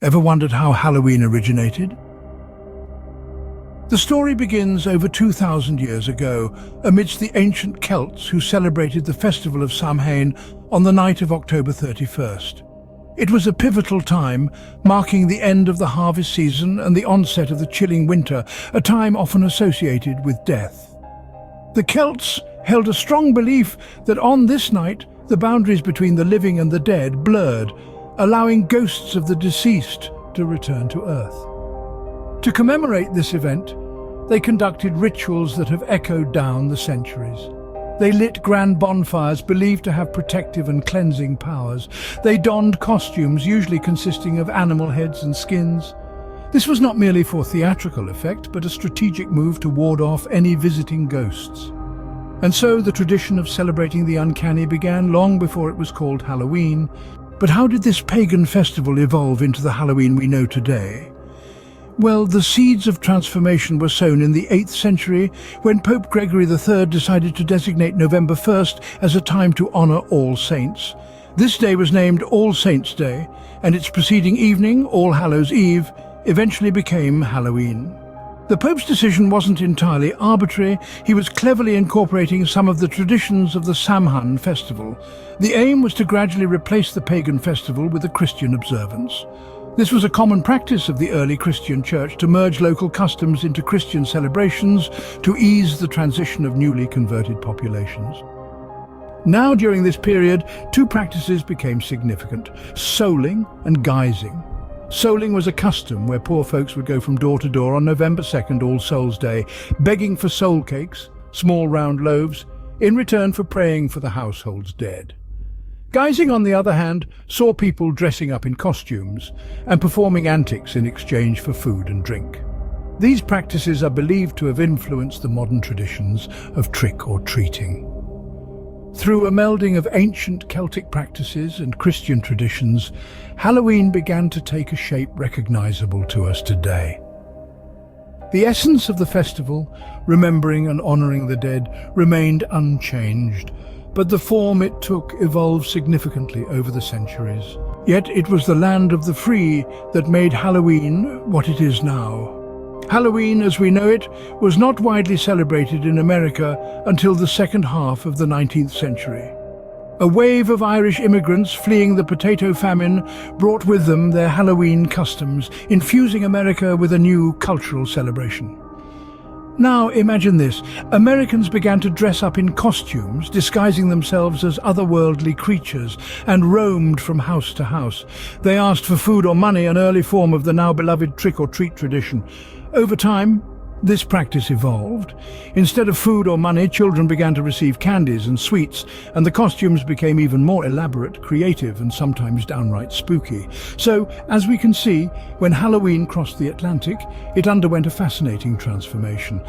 Ever wondered how Halloween originated? The story begins over 2,000 years ago, amidst the ancient Celts who celebrated the festival of Samhain on the night of October 31st. It was a pivotal time, marking the end of the harvest season and the onset of the chilling winter, a time often associated with death. The Celts held a strong belief that on this night, the boundaries between the living and the dead blurred, allowing ghosts of the deceased to return to Earth. To commemorate this event, they conducted rituals that have echoed down the centuries. They lit grand bonfires believed to have protective and cleansing powers. They donned costumes usually consisting of animal heads and skins. This was not merely for theatrical effect, but a strategic move to ward off any visiting ghosts. And so the tradition of celebrating the uncanny began long before it was called Halloween. But how did this pagan festival evolve into the Halloween we know today? Well, the seeds of transformation were sown in the 8th century when Pope Gregory III decided to designate November 1st as a time to honor All Saints. This day was named All Saints' Day, and its preceding evening, All Hallows' Eve, eventually became Halloween. The Pope's decision wasn't entirely arbitrary. He was cleverly incorporating some of the traditions of the Samhain festival. The aim was to gradually replace the pagan festival with a Christian observance. This was a common practice of the early Christian church to merge local customs into Christian celebrations to ease the transition of newly converted populations. Now, during this period, two practices became significant: souling and guising. Souling was a custom where poor folks would go from door to door on November 2nd, All Souls' Day, begging for soul cakes, small round loaves, in return for praying for the household's dead. Guising, on the other hand, saw people dressing up in costumes and performing antics in exchange for food and drink. These practices are believed to have influenced the modern traditions of trick-or-treating. Through a melding of ancient Celtic practices and Christian traditions, Halloween began to take a shape recognizable to us today. The essence of the festival, remembering and honoring the dead, remained unchanged, but the form it took evolved significantly over the centuries. Yet it was the land of the free that made Halloween what it is now. Halloween, as we know it, was not widely celebrated in America until the second half of the 19th century. A wave of Irish immigrants fleeing the potato famine brought with them their Halloween customs, infusing America with a new cultural celebration. Now imagine this: Americans began to dress up in costumes, disguising themselves as otherworldly creatures, and roamed from house to house. They asked for food or money, an early form of the now beloved trick-or-treat tradition. Over time, this practice evolved. Instead of food or money, children began to receive candies and sweets, and the costumes became even more elaborate, creative, and sometimes downright spooky. So, as we can see, when Halloween crossed the Atlantic, it underwent a fascinating transformation.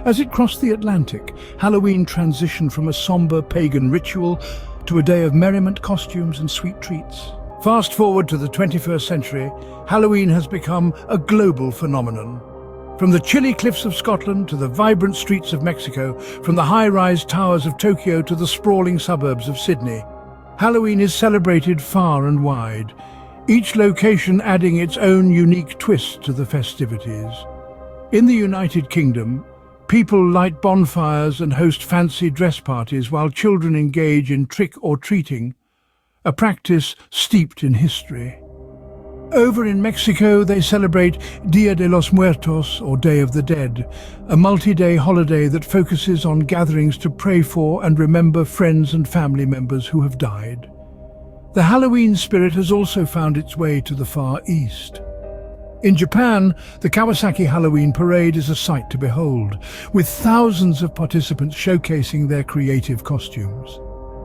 As it crossed the Atlantic, Halloween transitioned from a somber pagan ritual to a day of merriment, costumes, and sweet treats. Fast forward to the 21st century, Halloween has become a global phenomenon. From the chilly cliffs of Scotland to the vibrant streets of Mexico, from the high-rise towers of Tokyo to the sprawling suburbs of Sydney, Halloween is celebrated far and wide, each location adding its own unique twist to the festivities. In the United Kingdom, people light bonfires and host fancy dress parties while children engage in trick-or-treating, a practice steeped in history. Over in Mexico, they celebrate Dia de los Muertos, or Day of the Dead, a multi-day holiday that focuses on gatherings to pray for and remember friends and family members who have died. The Halloween spirit has also found its way to the Far East. In Japan, the Kawasaki Halloween Parade is a sight to behold, with thousands of participants showcasing their creative costumes.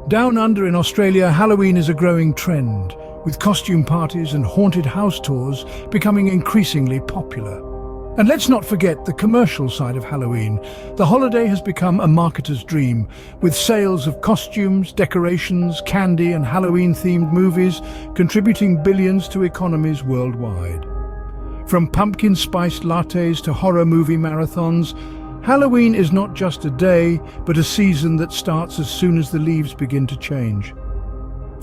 Down under in Australia, Halloween is a growing trend, with costume parties and haunted house tours becoming increasingly popular. And let's not forget the commercial side of Halloween. The holiday has become a marketer's dream, with sales of costumes, decorations, candy and Halloween-themed movies contributing billions to economies worldwide. From pumpkin-spiced lattes to horror movie marathons, Halloween is not just a day, but a season that starts as soon as the leaves begin to change.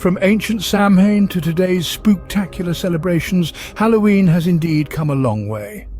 From ancient Samhain to today's spooktacular celebrations, Halloween has indeed come a long way.